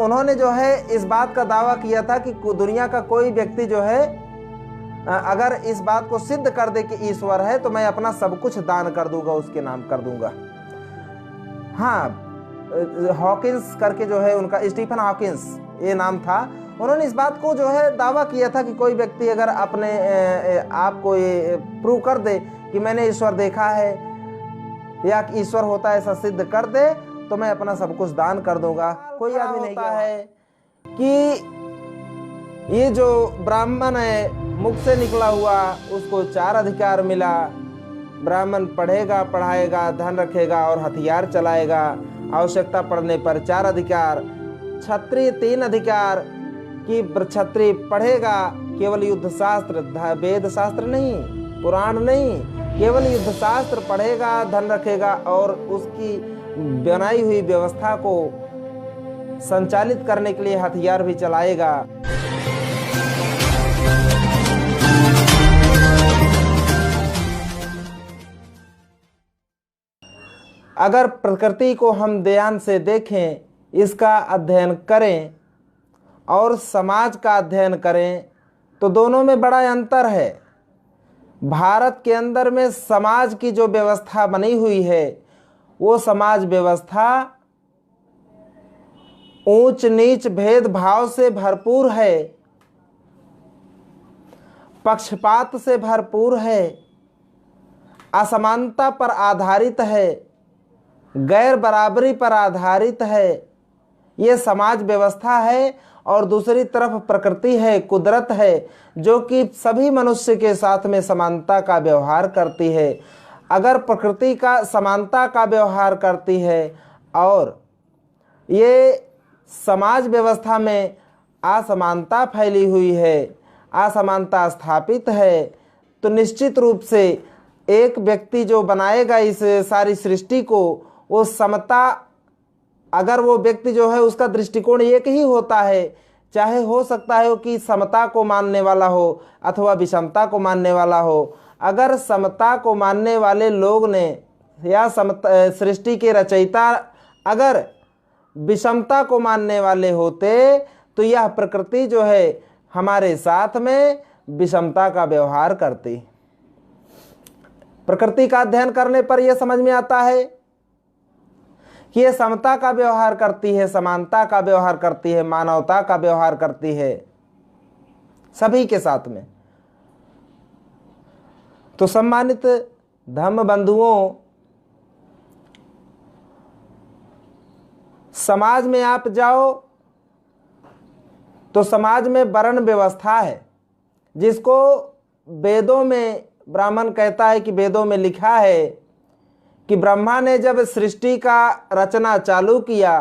उन्होंने जो है इस बात का दावा किया था कि दुनिया का कोई व्यक्ति जो है अगर इस बात को सिद्ध कर दे कि ईश्वर है तो मैं अपना सब कुछ दान कर दूंगा, उसके नाम कर दूंगा। हाँ, हॉकिंस करके जो है उनका, स्टीफन हॉकिंस ये नाम था। उन्होंने इस बात को जो है दावा किया था कि कोई व्यक्ति अगर अपने आप को ये प्रूव कर दे कि मैंने ईश्वर देखा है या कि ईश्वर होता है, ऐसा सिद्ध कर दे तो मैं अपना सब कुछ दान कर दूंगा। कोई आदमी नहीं होता है कि ये जो ब्राह्मण है मुख से निकला हुआ उसको 4 अधिकार मिला। ब्राह्मण पढ़ेगा, पढ़ाएगा, धन रखेगा और हथियार चलाएगा, आवश्यकता पड़ने पर 4 अधिकार। क्षत्रिय 3 अधिकार कि क्षत्रिय पढ़ेगा केवल युद्ध शास्त्र, वेद शास्त्र नहीं, पुराण नहीं, केवल युद्ध शास्त्र पढ़ेगा, धन रखेगा और उसकी बनाई हुई व्यवस्था को संचालित करने के लिए हथियार भी चलाएगा। अगर प्रकृति को हम ध्यान से देखें, इसका अध्ययन करें और समाज का अध्ययन करें तो दोनों में बड़ा अंतर है। भारत के अंदर में समाज की जो व्यवस्था बनी हुई है वो समाज व्यवस्था ऊंच नीच भेदभाव से भरपूर है, पक्षपात से भरपूर है, असमानता पर आधारित है, गैर बराबरी पर आधारित है। ये समाज व्यवस्था है। और दूसरी तरफ प्रकृति है, कुदरत है, जो कि सभी मनुष्य के साथ में समानता का व्यवहार करती है। अगर प्रकृति का समानता का व्यवहार करती है और ये समाज व्यवस्था में असमानता फैली हुई है, असमानता स्थापित है, तो निश्चित रूप से एक व्यक्ति जो बनाएगा इस सारी सृष्टि को, वो समता, अगर वो व्यक्ति जो है उसका दृष्टिकोण एक ही होता है, चाहे हो सकता है कि समता को मानने वाला हो अथवा विषमता को मानने वाला हो। अगर समता को मानने वाले लोग ने या सृष्टि के रचयिता अगर विषमता को मानने वाले होते तो यह प्रकृति जो है हमारे साथ में विषमता का व्यवहार करती। प्रकृति का अध्ययन करने पर यह समझ में आता है कि ये समता का व्यवहार करती है, समानता का व्यवहार करती है, मानवता का व्यवहार करती है सभी के साथ में। तो सम्मानित धम्म बंधुओं, समाज में आप जाओ तो समाज में वर्ण व्यवस्था है, जिसको वेदों में ब्राह्मण कहता है कि वेदों में लिखा है कि ब्रह्मा ने जब सृष्टि का रचना चालू किया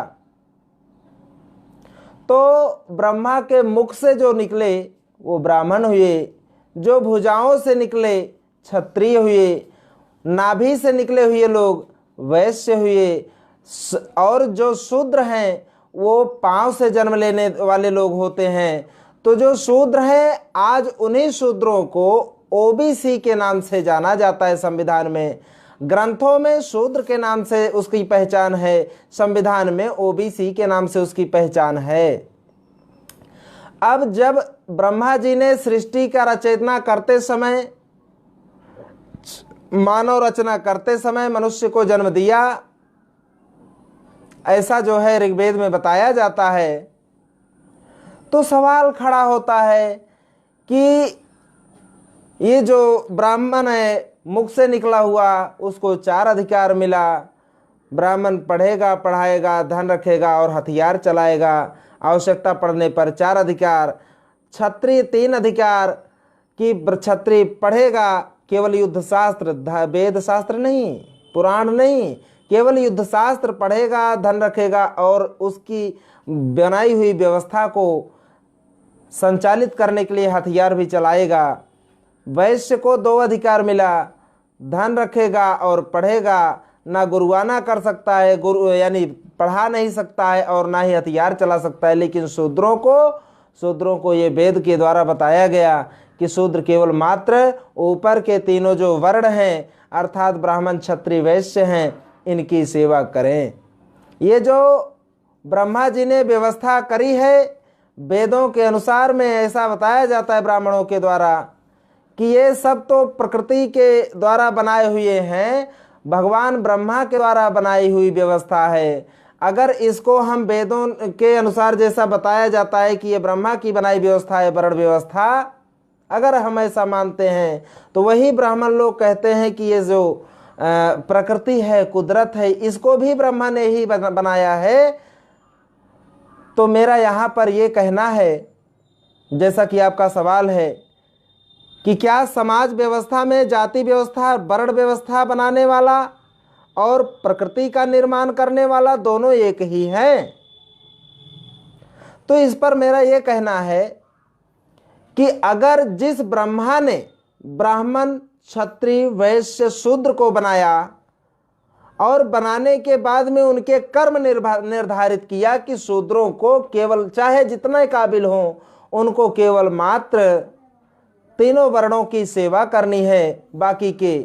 तो ब्रह्मा के मुख से जो निकले वो ब्राह्मण हुए, जो भुजाओं से निकले क्षत्रिय हुए, नाभि से निकले हुए लोग वैश्य हुए, और जो शूद्र हैं वो पांव से जन्म लेने वाले लोग होते हैं। तो जो शूद्र हैं, आज उन्हीं शूद्रों को ओबीसी के नाम से जाना जाता है। संविधान में, ग्रंथों में शूद्र के नाम से उसकी पहचान है, संविधान में ओबीसी के नाम से उसकी पहचान है। अब जब ब्रह्मा जी ने सृष्टि का रचना करते समय, मानव रचना करते समय मनुष्य को जन्म दिया, ऐसा जो है ऋग्वेद में बताया जाता है, तो सवाल खड़ा होता है कि ये जो ब्राह्मण है मुख से निकला हुआ उसको 4 अधिकार मिला। ब्राह्मण पढ़ेगा, पढ़ाएगा, धन रखेगा और हथियार चलाएगा, आवश्यकता पड़ने पर 4 अधिकार। क्षत्रिय 3 अधिकार कि क्षत्रिय पढ़ेगा केवल युद्ध शास्त्र, वेद शास्त्र नहीं, पुराण नहीं, केवल युद्ध शास्त्र पढ़ेगा, धन रखेगा और उसकी बनाई हुई व्यवस्था को संचालित करने के लिए हथियार भी चलाएगा। वैश्य को 2 अधिकार मिला, धन रखेगा और पढ़ेगा, ना गुरुआना कर सकता है, गुरु यानी पढ़ा नहीं सकता है और ना ही हथियार चला सकता है। लेकिन शूद्रों को ये वेद के द्वारा बताया गया कि शूद्र केवल मात्र ऊपर के तीनों जो वर्ण हैं अर्थात ब्राह्मण, क्षत्रिय, वैश्य हैं, इनकी सेवा करें। ये जो ब्रह्मा जी ने व्यवस्था करी है। वेदों के अनुसार में ऐसा बताया जाता है ब्राह्मणों के द्वारा कि ये सब तो प्रकृति के द्वारा बनाए हुए हैं, भगवान ब्रह्मा के द्वारा बनाई हुई व्यवस्था है। अगर इसको हम वेदों के अनुसार जैसा बताया जाता है कि ये ब्रह्मा की बनाई व्यवस्था है, वर्ण व्यवस्था, अगर हम ऐसा मानते हैं तो वही ब्राह्मण लोग कहते हैं कि ये जो प्रकृति है, कुदरत है, इसको भी ब्रह्मा ने ही बनाया है। तो मेरा यहाँ पर ये कहना है, जैसा कि आपका सवाल है कि क्या समाज व्यवस्था में जाति व्यवस्था, वर्ण व्यवस्था बनाने वाला और प्रकृति का निर्माण करने वाला दोनों एक ही हैं? तो इस पर मेरा यह कहना है कि अगर जिस ब्रह्मा ने ब्राह्मण, क्षत्रिय, वैश्य, शूद्र को बनाया और बनाने के बाद में उनके कर्म निर्धारित किया कि शूद्रों को केवल, चाहे जितने काबिल हों, उनको केवल मात्र तीनों वर्णों की सेवा करनी है, बाकी के,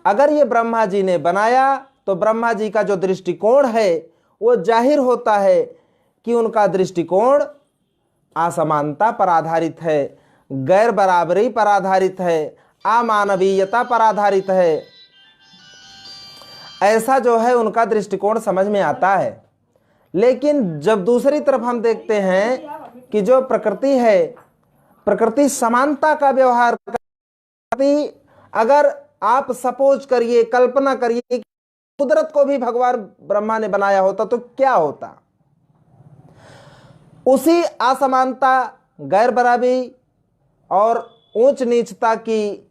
अगर ये ब्रह्मा जी ने बनाया तो ब्रह्मा जी का जो दृष्टिकोण है वो जाहिर होता है कि उनका दृष्टिकोण असमानता पर आधारित है, गैर बराबरी पर आधारित है, अमानवीयता पर आधारित है। ऐसा जो है उनका दृष्टिकोण समझ में आता है। लेकिन जब दूसरी तरफ हम देखते हैं कि जो प्रकृति है, प्रकृति समानता का व्यवहार करती। अगर आप सपोज करिए, कल्पना करिए कि कुदरत को भी भगवान ब्रह्मा ने बनाया होता तो क्या होता? उसी असमानता, गैर बराबरी और ऊंच नीचता की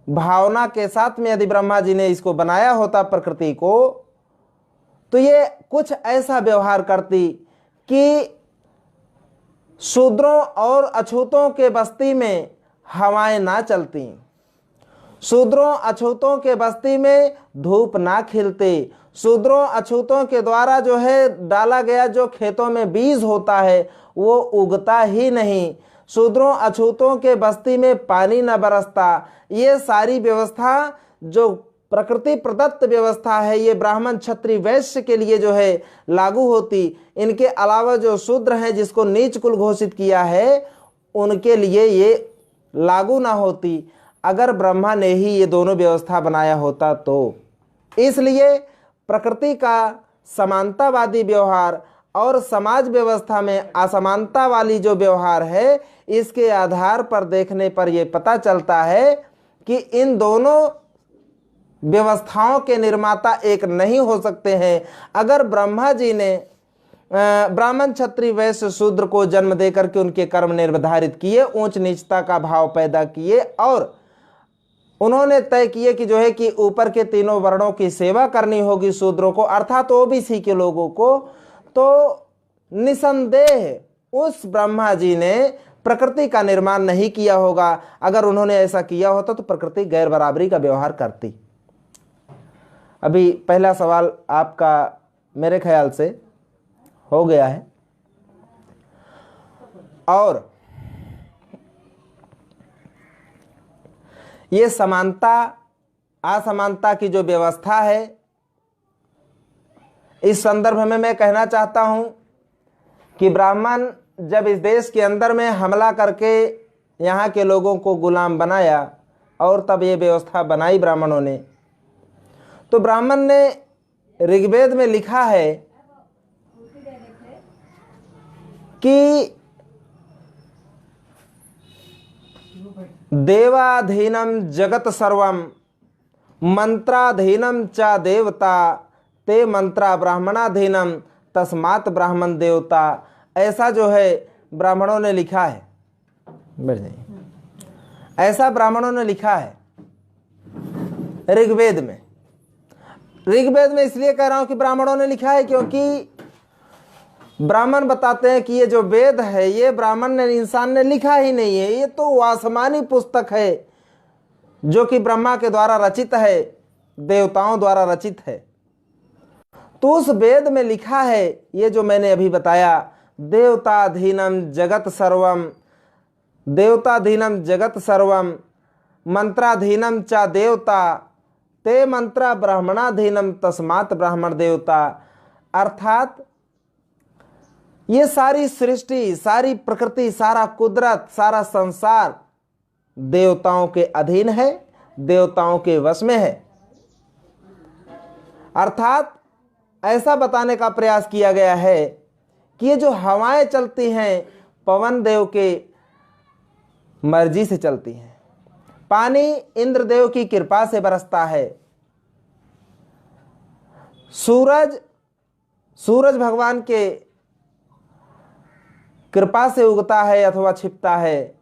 भावना के साथ में यदि ब्रह्मा जी ने इसको बनाया होता प्रकृति को, तो ये कुछ ऐसा व्यवहार करती कि शूद्रों और अछूतों के बस्ती में हवाएं ना चलती, शूद्रों अछूतों के बस्ती में धूप ना खिलते, शूद्रों अछूतों के द्वारा जो है डाला गया जो खेतों में बीज होता है वो उगता ही नहीं, शूद्रों अछूतों के बस्ती में पानी न बरसता। ये सारी व्यवस्था जो प्रकृति प्रदत्त व्यवस्था है, ये ब्राह्मण, क्षत्रिय, वैश्य के लिए जो है लागू होती। इनके अलावा जो शूद्र हैं, जिसको नीच कुल घोषित किया है, उनके लिए ये लागू ना होती अगर ब्रह्मा ने ही ये दोनों व्यवस्था बनाया होता तो। इसलिए प्रकृति का समानतावादी व्यवहार और समाज व्यवस्था में असमानता वाली जो व्यवहार है, इसके आधार पर देखने पर यह पता चलता है कि इन दोनों व्यवस्थाओं के निर्माता एक नहीं हो सकते हैं। अगर ब्रह्मा जी ने ब्राह्मण, क्षत्रिय, वैश्य, शूद्र को जन्म देकर के उनके कर्म निर्धारित किए, ऊंच नीचता का भाव पैदा किए और उन्होंने तय किए कि जो है कि ऊपर के तीनों वर्णों की सेवा करनी होगी शूद्रों को, अर्थात ओबीसी के लोगों को, तो निसंदेह उस ब्रह्मा जी ने प्रकृति का निर्माण नहीं किया होगा। अगर उन्होंने ऐसा किया होता तो प्रकृति गैर बराबरी का व्यवहार करती। अभी पहला सवाल आपका मेरे ख्याल से हो गया है। और ये समानता असमानता की जो व्यवस्था है, इस संदर्भ में मैं कहना चाहता हूं कि ब्राह्मण जब इस देश के अंदर में हमला करके यहाँ के लोगों को गुलाम बनाया और तब ये व्यवस्था बनाई ब्राह्मणों ने, तो ब्राह्मण ने ऋग्वेद में लिखा है कि देवाधीनम जगत सर्वम मंत्राधीनम च देवता ते मंत्रा ब्राह्मणाधीनम तस्मात् ब्राह्मण देवता। ऐसा जो है ब्राह्मणों ने लिखा है, बैठ जाइए, ऐसा ब्राह्मणों ने लिखा है ऋग्वेद में। ऋग्वेद में इसलिए कह रहा हूं कि ब्राह्मणों ने लिखा है क्योंकि ब्राह्मण बताते हैं कि ये जो वेद है ये ब्राह्मण ने, इंसान ने लिखा ही नहीं है, ये तो आसमानी पुस्तक है जो कि ब्रह्मा के द्वारा रचित है, देवताओं द्वारा रचित है। तो उस वेद में लिखा है ये जो मैंने अभी बताया, देवताधीनम जगत सर्वम, देवताधीनम जगत सर्वम मंत्राधीनम च देवता ते मंत्रा ब्राह्मणाधीनम तस्मात् ब्राह्मण देवता। अर्थात ये सारी सृष्टि, सारी प्रकृति, सारा कुदरत, सारा संसार देवताओं के अधीन है, देवताओं के वश में है। अर्थात ऐसा बताने का प्रयास किया गया है कि ये जो हवाएं चलती हैं पवन देव के मर्जी से चलती हैं, पानी इंद्रदेव की कृपा से बरसता है, सूरज भगवान के कृपा से उगता है अथवा छिपता है,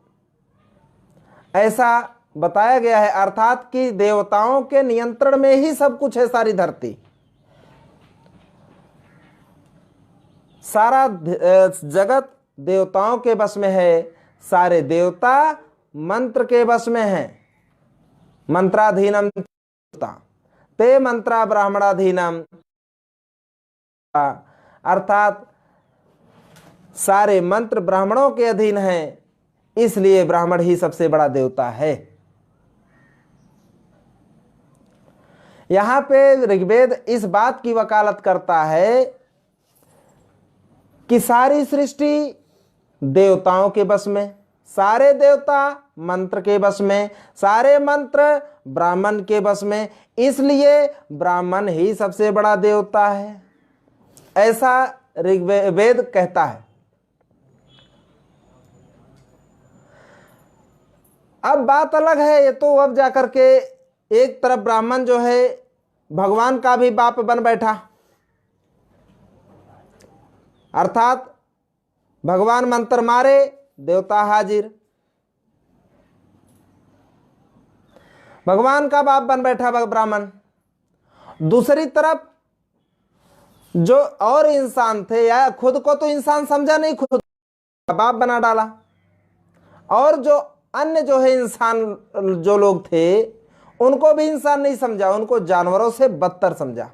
ऐसा बताया गया है। अर्थात कि देवताओं के नियंत्रण में ही सब कुछ है, सारी धरती, सारा जगत देवताओं के वश में है, सारे देवता मंत्र के वश में हैं। मंत्राधीनम ते मंत्रा ब्राह्मणाधीनम, अर्थात सारे मंत्र ब्राह्मणों के अधीन हैं, इसलिए ब्राह्मण ही सबसे बड़ा देवता है। यहां पे ऋग्वेद इस बात की वकालत करता है कि सारी सृष्टि देवताओं के बस में, सारे देवता मंत्र के बस में, सारे मंत्र ब्राह्मण के बस में, इसलिए ब्राह्मण ही सबसे बड़ा देवता है, ऐसा ऋग्वेद कहता है। अब बात अलग है, ये तो अब जाकर के एक तरफ ब्राह्मण जो है भगवान का भी बाप बन बैठा, अर्थात भगवान मंत्र मारे देवता हाजिर, भगवान का बाप बन बैठा ब्राह्मण। दूसरी तरफ जो और इंसान थे, या खुद को तो इंसान समझा नहीं, खुद बाप बना डाला, और जो अन्य जो है इंसान जो लोग थे उनको भी इंसान नहीं समझा, उनको जानवरों से बदतर समझा।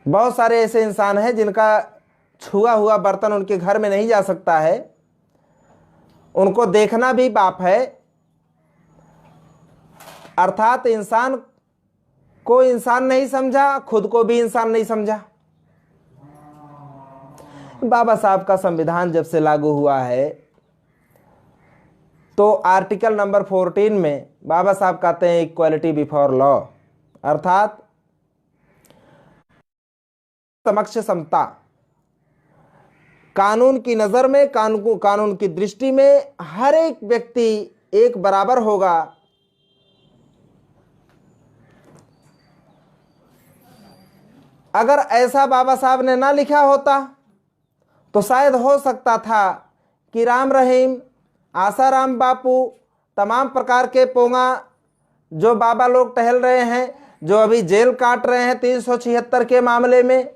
बहुत सारे ऐसे इंसान हैं जिनका छुआ हुआ बर्तन उनके घर में नहीं जा सकता है, उनको देखना भी पाप है। अर्थात इंसान को इंसान नहीं समझा, खुद को भी इंसान नहीं समझा। बाबा साहब का संविधान जब से लागू हुआ है तो आर्टिकल नंबर 14 में बाबा साहब कहते हैं इक्वालिटी बिफोर लॉ, अर्थात समक्ष समता। कानून की नजर में, कानून की दृष्टि में हर एक व्यक्ति एक बराबर होगा। अगर ऐसा बाबा साहब ने ना लिखा होता तो शायद हो सकता था कि राम रहीम, आसाराम बापू, तमाम प्रकार के पोंगा जो बाबा लोग टहल रहे हैं, जो अभी जेल काट रहे हैं 376 के मामले में,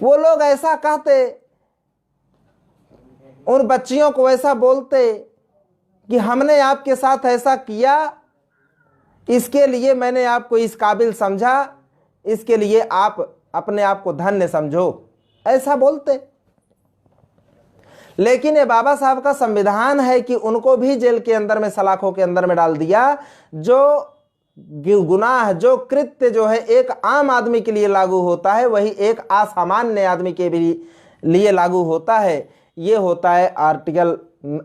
वो लोग ऐसा कहते, उन बच्चियों को ऐसा बोलते कि हमने आपके साथ ऐसा किया, इसके लिए मैंने आपको इस काबिल समझा, इसके लिए आप अपने आप को धन्य समझो, ऐसा बोलते। लेकिन ये बाबा साहब का संविधान है कि उनको भी जेल के अंदर में, सलाखों के अंदर में डाल दिया। जो गुनाह, जो कृत्य जो है एक आम आदमी के लिए लागू होता है, वही एक असामान्य आदमी के भी लिए लागू होता है। ये होता है आर्टिकल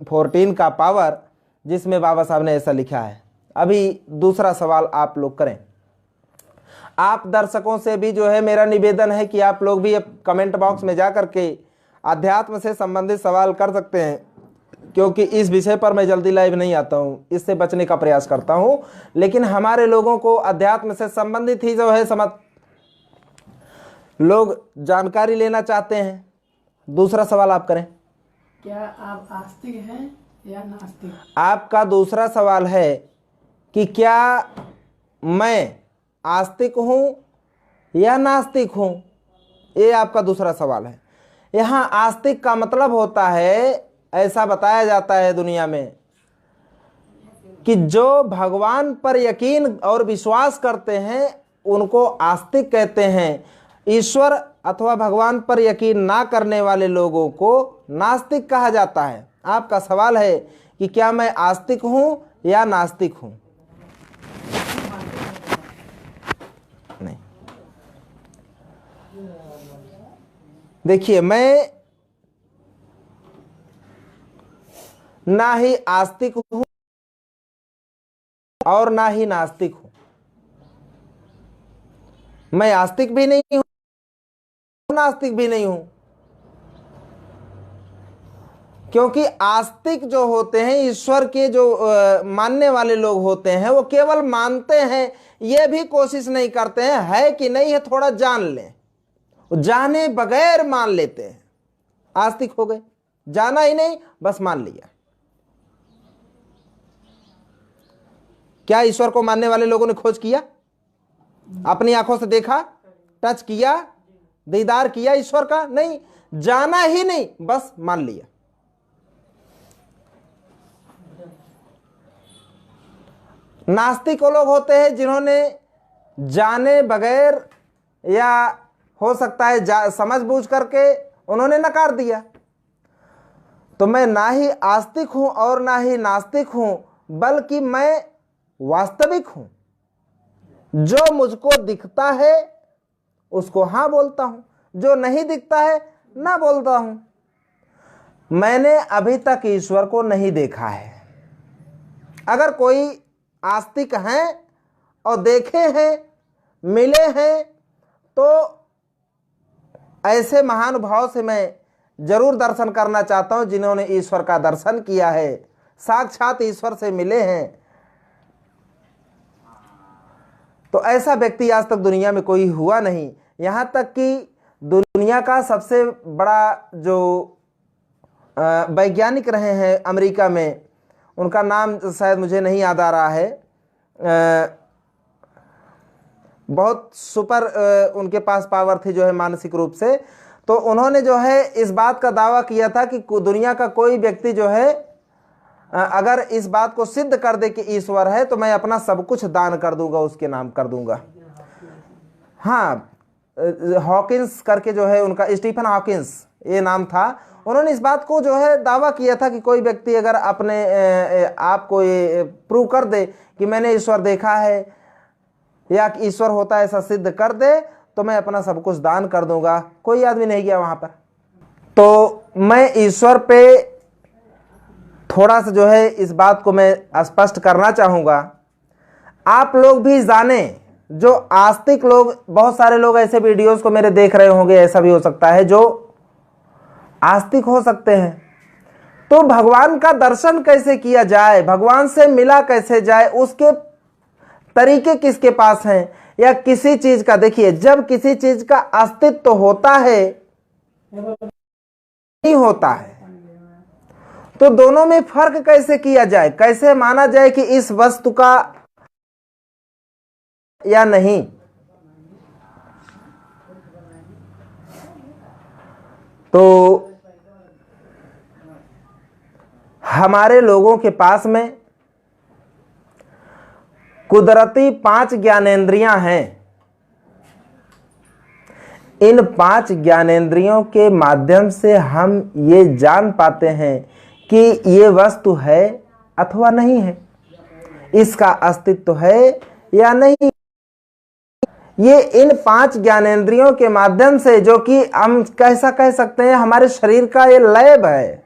14 का पावर, जिसमें बाबा साहब ने ऐसा लिखा है। अभी दूसरा सवाल आप लोग करें। आप दर्शकों से भी जो है मेरा निवेदन है कि आप लोग भी कमेंट बॉक्स में जा करके अध्यात्म से संबंधित सवाल कर सकते हैं, क्योंकि इस विषय पर मैं जल्दी लाइव नहीं आता हूँ, इससे बचने का प्रयास करता हूँ। लेकिन हमारे लोगों को अध्यात्म से संबंधित ही जो है लोग जानकारी लेना चाहते हैं। दूसरा सवाल आप करें। क्या आप आस्तिक हैं या नास्तिक? आपका दूसरा सवाल है कि क्या मैं आस्तिक हूँ या नास्तिक हूँ, ये आपका दूसरा सवाल है। यहाँ आस्तिक का मतलब होता है, ऐसा बताया जाता है दुनिया में, कि जो भगवान पर यकीन और विश्वास करते हैं उनको आस्तिक कहते हैं। ईश्वर अथवा भगवान पर यकीन ना करने वाले लोगों को नास्तिक कहा जाता है। आपका सवाल है कि क्या मैं आस्तिक हूँ या नास्तिक हूँ। देखिए, मैं ना ही आस्तिक हूं और ना ही नास्तिक हूं। मैं आस्तिक भी नहीं हूं, नास्तिक भी नहीं हूं। क्योंकि आस्तिक जो होते हैं, ईश्वर के जो मानने वाले लोग होते हैं, वो केवल मानते हैं, ये भी कोशिश नहीं करते हैं है कि नहीं है, थोड़ा जान लें। जाने बगैर मान लेते हैं, आस्तिक हो गए। जाना ही नहीं, बस मान लिया। क्या ईश्वर को मानने वाले लोगों ने खोज किया? अपनी आंखों से देखा, टच किया, दीदार किया ईश्वर का? नहीं, जाना ही नहीं, बस मान लिया। नास्तिक वो लोग होते हैं जिन्होंने जाने बगैर या हो सकता है समझ बूझ करके उन्होंने नकार दिया। तो मैं ना ही आस्तिक हूं और ना ही नास्तिक हूं, बल्कि मैं वास्तविक हूं। जो मुझको दिखता है उसको हां बोलता हूं, जो नहीं दिखता है ना बोलता हूं। मैंने अभी तक ईश्वर को नहीं देखा है। अगर कोई आस्तिक हैं और देखे हैं, मिले हैं, तो ऐसे महानुभाव से मैं जरूर दर्शन करना चाहता हूं जिन्होंने ईश्वर का दर्शन किया है, साक्षात ईश्वर से मिले हैं। तो ऐसा व्यक्ति आज तक दुनिया में कोई हुआ नहीं। यहां तक कि दुनिया का सबसे बड़ा जो वैज्ञानिक रहे हैं अमेरिका में, उनका नाम शायद मुझे नहीं याद आ रहा है, बहुत सुपर उनके पास पावर थी जो है मानसिक रूप से। तो उन्होंने जो है इस बात का दावा किया था कि दुनिया का कोई व्यक्ति जो है अगर इस बात को सिद्ध कर दे कि ईश्वर है, तो मैं अपना सब कुछ दान कर दूंगा, उसके नाम कर दूंगा। हाँ, हॉकिंस करके जो है उनका, स्टीफन हॉकिंस ये नाम था। उन्होंने इस बात को जो है दावा किया था कि कोई व्यक्ति अगर अपने आप को ये प्रूव कर दे कि मैंने ईश्वर देखा है या ईश्वर होता है, ऐसा सिद्ध कर दे, तो मैं अपना सब कुछ दान कर दूंगा। कोई आदमी नहीं गया वहां पर। तो मैं ईश्वर पे थोड़ा सा जो है इस बात को मैं स्पष्ट करना चाहूंगा। आप लोग भी जाने, जो आस्तिक लोग, बहुत सारे लोग ऐसे वीडियोस को मेरे देख रहे होंगे, ऐसा भी हो सकता है जो आस्तिक हो सकते हैं। तो भगवान का दर्शन कैसे किया जाए, भगवान से मिला कैसे जाए, उसके तरीके किसके पास हैं, या किसी चीज का, देखिए जब किसी चीज का अस्तित्व होता है नहीं होता है, तो दोनों में फर्क कैसे किया जाए, कैसे माना जाए कि इस वस्तु का या नहीं। तो हमारे लोगों के पास में कुदरती 5 ज्ञानेंद्रियां हैं। इन 5 ज्ञानेंद्रियों के माध्यम से हम ये जान पाते हैं कि ये वस्तु है अथवा नहीं है, इसका अस्तित्व है या नहीं। ये इन 5 ज्ञानेंद्रियों के माध्यम से, जो कि हम कैसा कह सकते हैं, हमारे शरीर का ये लैब है,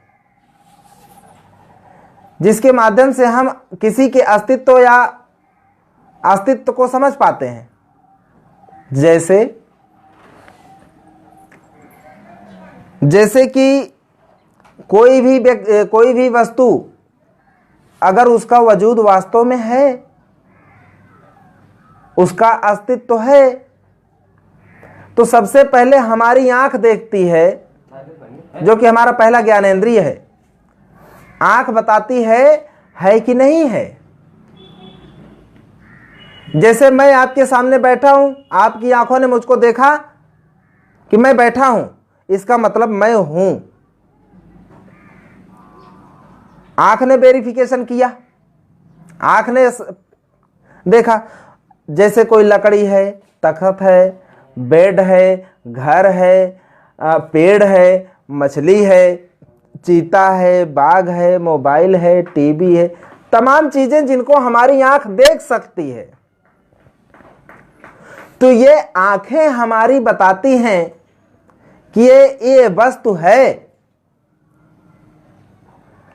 जिसके माध्यम से हम किसी के अस्तित्व या अस्तित्व को समझ पाते हैं। जैसे कि कोई भी वस्तु अगर उसका वजूद वास्तव में है, उसका अस्तित्व है, तो सबसे पहले हमारी आंख देखती है, जो कि हमारा पहला ज्ञानेंद्रिय है। आंख बताती है कि नहीं है। जैसे मैं आपके सामने बैठा हूं, आपकी आंखों ने मुझको देखा कि मैं बैठा हूं, इसका मतलब मैं हूं। आंख ने वेरिफिकेशन किया, आंख ने देखा। जैसे कोई लकड़ी है, तख्त है, बेड है, घर है, पेड़ है, मछली है, चीता है, बाघ है, मोबाइल है, टीवी है, तमाम चीजें जिनको हमारी आंख देख सकती है। तो ये आंखें हमारी बताती हैं कि ये वस्तु है,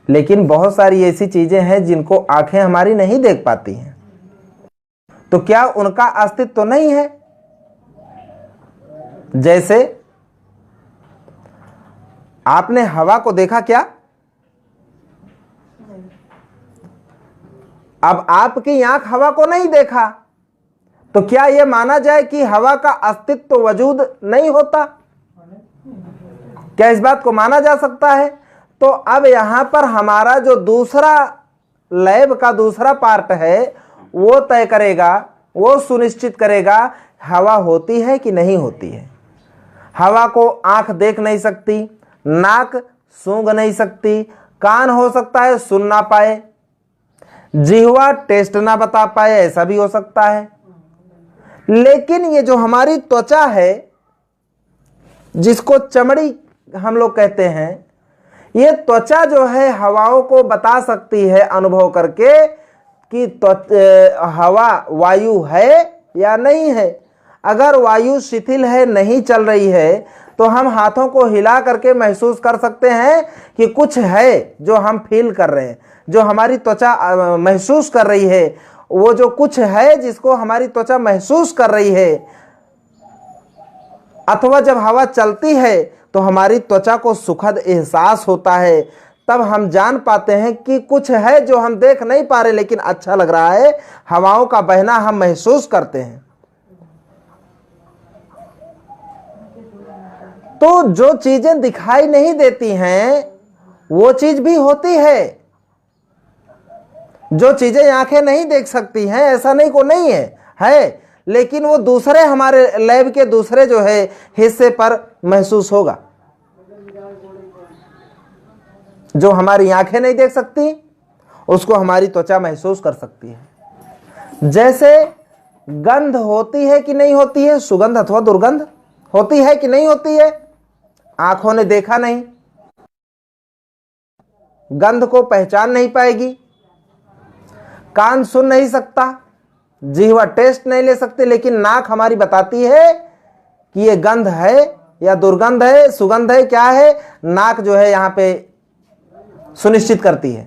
लेकिन बहुत सारी ऐसी चीजें हैं जिनको आंखें हमारी नहीं देख पाती हैं। तो क्या उनका अस्तित्व तो नहीं है? जैसे आपने हवा को देखा क्या? अब आपकी आंख हवा को नहीं देखा, तो क्या यह माना जाए कि हवा का अस्तित्व तो वजूद नहीं होता? क्या इस बात को माना जा सकता है? तो अब यहां पर हमारा जो दूसरा लैब का दूसरा पार्ट है वो तय करेगा, वो सुनिश्चित करेगा हवा होती है कि नहीं होती है। हवा को आंख देख नहीं सकती, नाक सूंघ नहीं सकती, कान हो सकता है सुन ना पाए, जिह्वा टेस्ट ना बता पाए, ऐसा भी हो सकता है। लेकिन ये जो हमारी त्वचा है, जिसको चमड़ी हम लोग कहते हैं, ये त्वचा जो है हवाओं को बता सकती है अनुभव करके कि हवा वायु है या नहीं है। अगर वायु शिथिल है, नहीं चल रही है, तो हम हाथों को हिला करके महसूस कर सकते हैं कि कुछ है जो हम फील कर रहे हैं, जो हमारी त्वचा महसूस कर रही है। वो जो कुछ है जिसको हमारी त्वचा महसूस कर रही है, अथवा जब हवा चलती है तो हमारी त्वचा को सुखद एहसास होता है। तब हम जान पाते हैं कि कुछ है जो हम देख नहीं पा रहे लेकिन अच्छा लग रहा है। हवाओं का बहना हम महसूस करते हैं। तो जो चीजें दिखाई नहीं देती हैं वो चीज भी होती है। जो चीजें आंखें नहीं देख सकती हैं ऐसा नहीं को नहीं है, लेकिन वो दूसरे हमारे लैब के दूसरे जो है हिस्से पर महसूस होगा। जो हमारी आंखें नहीं देख सकती उसको हमारी त्वचा महसूस कर सकती है। जैसे गंध होती है कि नहीं होती है, सुगंध अथवा दुर्गंध होती है कि नहीं होती है। आंखों ने देखा नहीं, गंध को पहचान नहीं पाएगी, कान सुन नहीं सकता, जिह्वा टेस्ट नहीं ले सकते, लेकिन नाक हमारी बताती है कि ये गंध है या दुर्गंध है, सुगंध है, क्या है। नाक जो है यहां पे सुनिश्चित करती है।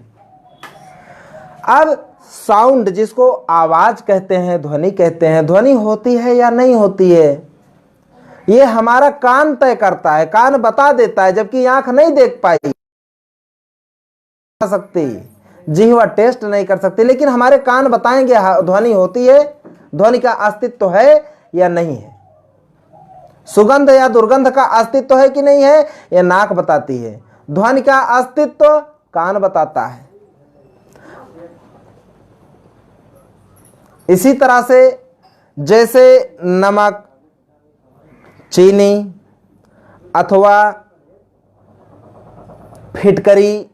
अब साउंड, जिसको आवाज कहते हैं, ध्वनि कहते हैं, ध्वनि होती है या नहीं होती है, ये हमारा कान तय करता है, कान बता देता है, जबकि आंख नहीं देख पाई सकती, जिह्वा टेस्ट नहीं कर सकती, लेकिन हमारे कान बताएंगे ध्वनि होती है, ध्वनि का अस्तित्व है या नहीं है। सुगंध या दुर्गंध का अस्तित्व है कि नहीं है, यह नाक बताती है। ध्वनि का अस्तित्व कान बताता है। इसी तरह से जैसे नमक, चीनी अथवा फिटकरी,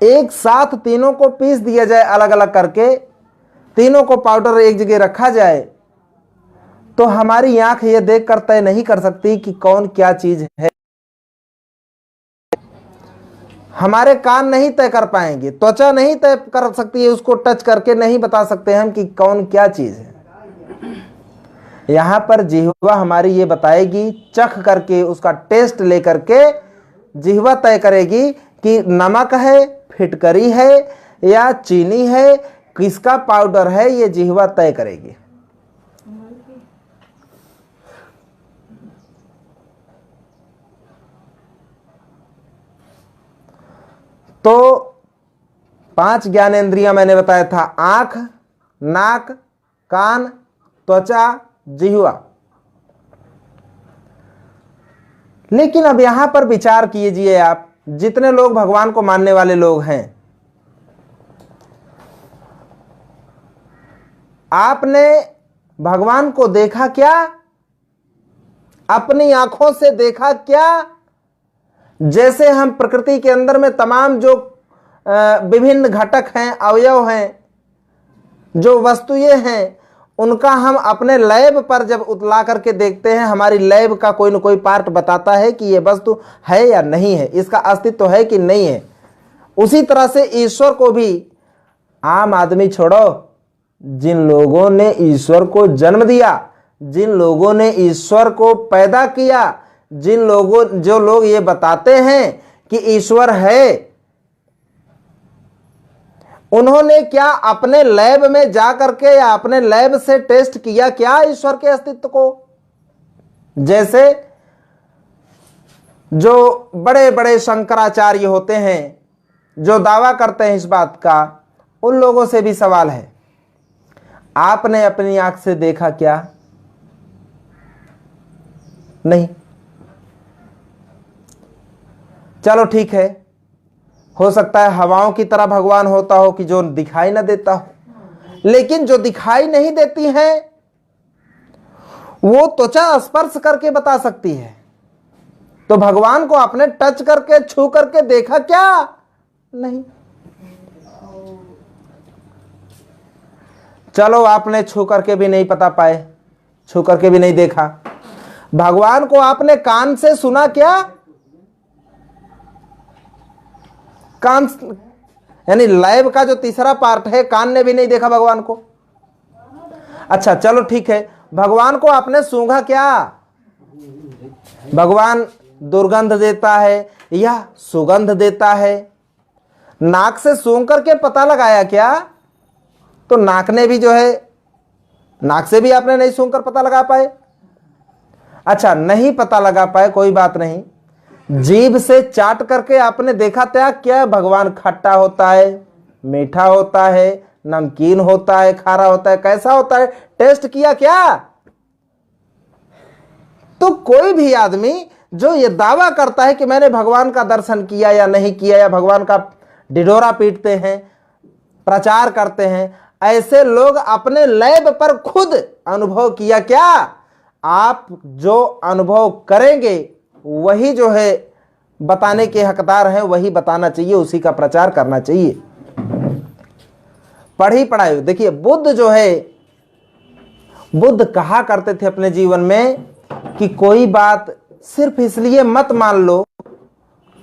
एक साथ तीनों को पीस दिया जाए अलग अलग करके, तीनों को पाउडर एक जगह रखा जाए, तो हमारी आंख ये देख कर तय नहीं कर सकती कि कौन क्या चीज है। हमारे कान नहीं तय कर पाएंगे, त्वचा नहीं तय कर सकती है, उसको टच करके नहीं बता सकते हम कि कौन क्या चीज है। यहां पर जिह्वा हमारी ये बताएगी, चख करके उसका टेस्ट लेकर के जिह्वा तय करेगी कि नमक है, फिटकरी है या चीनी है, किसका पाउडर है, ये जिह्वा तय करेगी। तो 5 ज्ञानेंद्रियां मैंने बताया था, आंख, नाक, कान, त्वचा, जिह्वा। लेकिन अब यहां पर विचार कीजिए आप, जितने लोग भगवान को मानने वाले लोग हैं, आपने भगवान को देखा क्या? अपनी आंखों से देखा क्या? जैसे हम प्रकृति के अंदर में तमाम जो विभिन्न घटक हैं, अवयव हैं, जो वस्तुएं हैं, उनका हम अपने लैब पर जब उतला करके देखते हैं, हमारी लैब का कोई न कोई पार्ट बताता है कि यह वस्तु है या नहीं है, इसका अस्तित्व है कि नहीं है। उसी तरह से ईश्वर को भी, आम आदमी छोड़ो, जिन लोगों ने ईश्वर को जन्म दिया, जिन लोगों ने ईश्वर को पैदा किया, जो लोग ये बताते हैं कि ईश्वर है, उन्होंने क्या अपने लैब में जाकर के या अपने लैब से टेस्ट किया क्या ईश्वर के अस्तित्व को? जैसे जो बड़े बड़े शंकराचार्य होते हैं, जो दावा करते हैं इस बात का, उन लोगों से भी सवाल है, आपने अपनी आंख से देखा क्या? नहीं। चलो ठीक है, हो सकता है हवाओं की तरह भगवान होता हो कि जो दिखाई ना देता हो, लेकिन जो दिखाई नहीं देती हैं वो त्वचा स्पर्श करके बता सकती है। तो भगवान को आपने टच करके, छू करके देखा क्या? नहीं। चलो आपने छू करके भी नहीं पता पाए, छू करके भी नहीं देखा। भगवान को आपने कान से सुना क्या? कान, यानी लैब का जो तीसरा पार्ट है, कान ने भी नहीं देखा भगवान को। अच्छा चलो ठीक है, भगवान को आपने सूंघा क्या? भगवान दुर्गंध देता है या सुगंध देता है? नाक से सूंघ करके पता लगाया क्या? तो नाक ने भी जो है, नाक से भी आपने नहीं सूंघ कर पता लगा पाए। अच्छा नहीं पता लगा पाए, कोई बात नहीं। जीभ से चाट करके आपने देखा क्या भगवान खट्टा होता है, मीठा होता है, नमकीन होता है, खारा होता है, कैसा होता है? टेस्ट किया क्या? तो कोई भी आदमी जो ये दावा करता है कि मैंने भगवान का दर्शन किया या नहीं किया, या भगवान का ढिढोरा पीटते हैं, प्रचार करते हैं, ऐसे लोग अपने लैब पर खुद अनुभव किया क्या? आप जो अनुभव करेंगे वही जो है बताने के हकदार हैं, वही बताना चाहिए, उसी का प्रचार करना चाहिए। पढ़ी पढ़ाई देखिए, बुद्ध जो है, बुद्ध कहा करते थे अपने जीवन में कि कोई बात सिर्फ इसलिए मत मान लो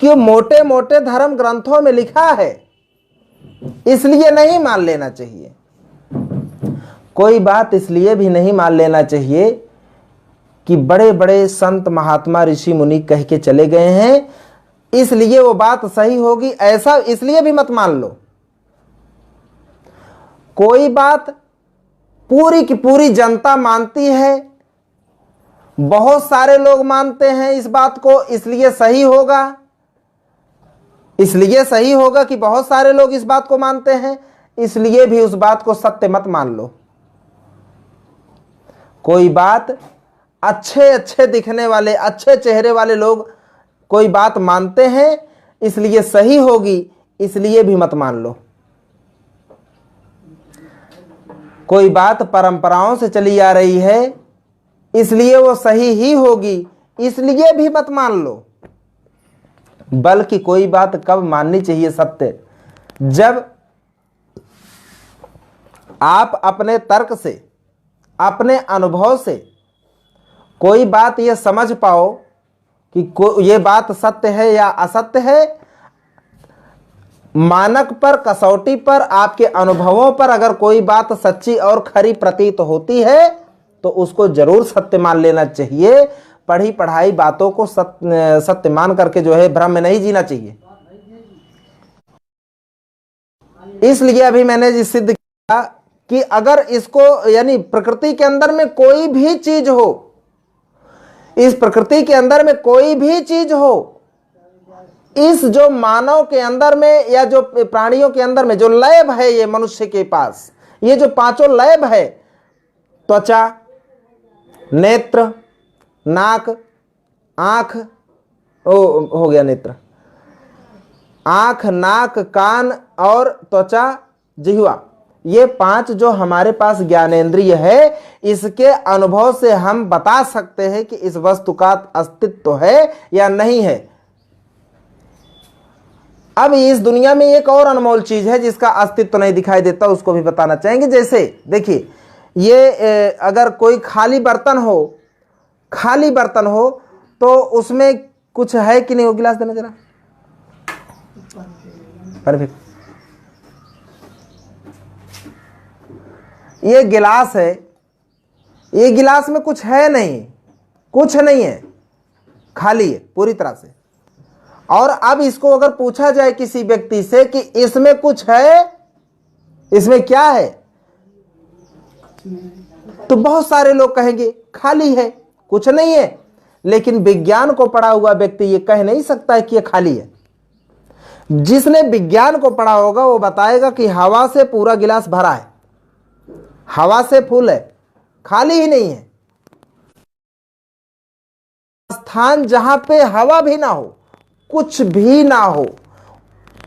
कि मोटे मोटे धर्म ग्रंथों में लिखा है, इसलिए नहीं मान लेना चाहिए। कोई बात इसलिए भी नहीं मान लेना चाहिए कि बड़े बड़े संत महात्मा ऋषि मुनि कह के चले गए हैं, इसलिए वो बात सही होगी, ऐसा इसलिए भी मत मान लो। कोई बात पूरी की पूरी जनता मानती है, बहुत सारे लोग मानते हैं इस बात को, इसलिए सही होगा, इसलिए सही होगा कि बहुत सारे लोग इस बात को मानते हैं, इसलिए भी उस बात को सत्य मत मान लो। कोई बात अच्छे अच्छे दिखने वाले, अच्छे चेहरे वाले लोग कोई बात मानते हैं, इसलिए सही होगी, इसलिए भी मत मान लो। कोई बात परंपराओं से चली आ रही है, इसलिए वो सही ही होगी, इसलिए भी मत मान लो। बल्कि कोई बात कब माननी चाहिए सत्य? जब आप अपने तर्क से, अपने अनुभव से कोई बात ये समझ पाओ कि ये बात सत्य है या असत्य है। मानक पर, कसौटी पर, आपके अनुभवों पर अगर कोई बात सच्ची और खरी प्रतीत होती है तो उसको जरूर सत्य मान लेना चाहिए। पढ़ी पढ़ाई बातों को सत्य मान करके जो है भ्रम में नहीं जीना चाहिए। इसलिए अभी मैंने जी सिद्ध किया कि अगर इसको, यानी प्रकृति के अंदर में कोई भी चीज हो, इस प्रकृति के अंदर में कोई भी चीज हो, इस जो मानव के अंदर में या जो प्राणियों के अंदर में जो लैब है, ये मनुष्य के पास ये जो पांचों लैब है, त्वचा, नेत्र, नाक, आंख, हो गया नेत्र, आंख, नाक, कान और त्वचा, जिह्वा, ये पांच जो हमारे पास ज्ञानेंद्रिय है, इसके अनुभव से हम बता सकते हैं कि इस वस्तु का अस्तित्व है या नहीं है। अब इस दुनिया में एक और अनमोल चीज है जिसका अस्तित्व नहीं दिखाई देता, उसको भी बताना चाहेंगे। जैसे देखिए, ये अगर कोई खाली बर्तन हो तो उसमें कुछ है कि नहीं? वो गिलास देना जरा, परफेक्ट। ये गिलास है, ये गिलास में कुछ है नहीं, कुछ नहीं है, खाली है पूरी तरह से। और अब इसको अगर पूछा जाए किसी व्यक्ति से कि इसमें कुछ है, इसमें क्या है, तो बहुत सारे लोग कहेंगे खाली है, कुछ नहीं है। लेकिन विज्ञान को पढ़ा हुआ व्यक्ति ये कह नहीं सकता है कि ये खाली है। जिसने विज्ञान को पढ़ा होगा वो बताएगा कि हवा से पूरा गिलास भरा है, हवा से फुल है, खाली ही नहीं है। स्थान जहां पे हवा भी ना हो, कुछ भी ना हो,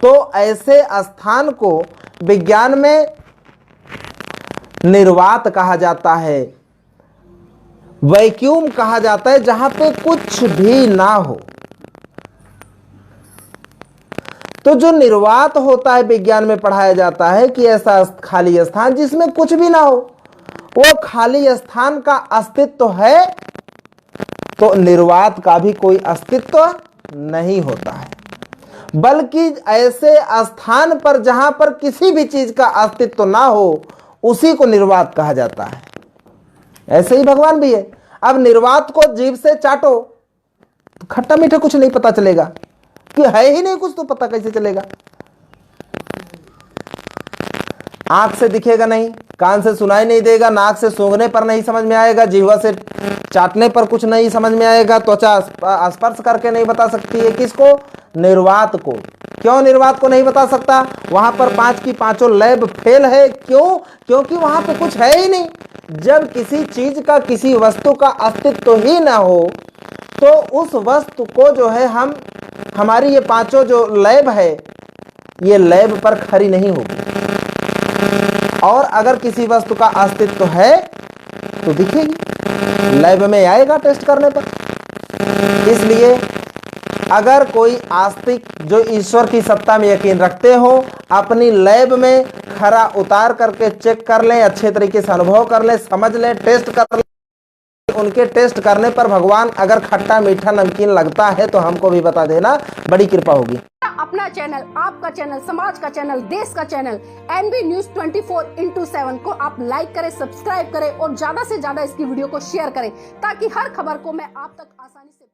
तो ऐसे स्थान को विज्ञान में निर्वात कहा जाता है, वैक्यूम कहा जाता है, जहां पे कुछ भी ना हो। तो जो निर्वात होता है विज्ञान में पढ़ाया जाता है कि ऐसा खाली स्थान जिसमें कुछ भी ना हो, वो खाली स्थान का अस्तित्व है, तो निर्वात का भी कोई अस्तित्व नहीं होता है। बल्कि ऐसे स्थान पर जहां पर किसी भी चीज का अस्तित्व ना हो, उसी को निर्वात कहा जाता है। ऐसे ही भगवान भी है। अब निर्वात को जीभ से चाटो तो खट्टा मीठा कुछ नहीं पता चलेगा, कि है ही नहीं कुछ, तो पता कैसे चलेगा। आंख से दिखेगा नहीं, कान से सुनाई नहीं देगा, नाक से सूंघने पर नहीं समझ में आएगा, जीवा से चाटने पर कुछ नहीं समझ में आएगा, त्वचा स्पर्श करके नहीं बता सकती है। किसको? निर्वात को। क्यों निर्वात को नहीं बता सकता? वहां पर 5 की 5 लैब फेल है। क्यों? क्योंकि वहां पे कुछ है ही नहीं। जब किसी चीज का, किसी वस्तु का अस्तित्व ही ना हो, तो उस वस्तु को जो है हमारी ये 5 जो लैब है, ये लैब पर खरी नहीं होगी। और अगर किसी वस्तु का अस्तित्व है तो दिखेगी, लैब में आएगा टेस्ट करने पर। इसलिए अगर कोई आस्तिक जो ईश्वर की सत्ता में यकीन रखते हो, अपनी लैब में खरा उतार करके चेक कर लें, अच्छे तरीके से अनुभव कर लें, समझ लें, टेस्ट कर लें। उनके टेस्ट करने पर भगवान अगर खट्टा मीठा नमकीन लगता है तो हमको भी बता देना, बड़ी कृपा होगी। अपना चैनल, आपका चैनल, समाज का चैनल, देश का चैनल एनबी न्यूज 24/7 को आप लाइक करें, सब्सक्राइब करें और ज्यादा से ज्यादा इसकी वीडियो को शेयर करें, ताकि हर खबर को मैं आप तक आसानी से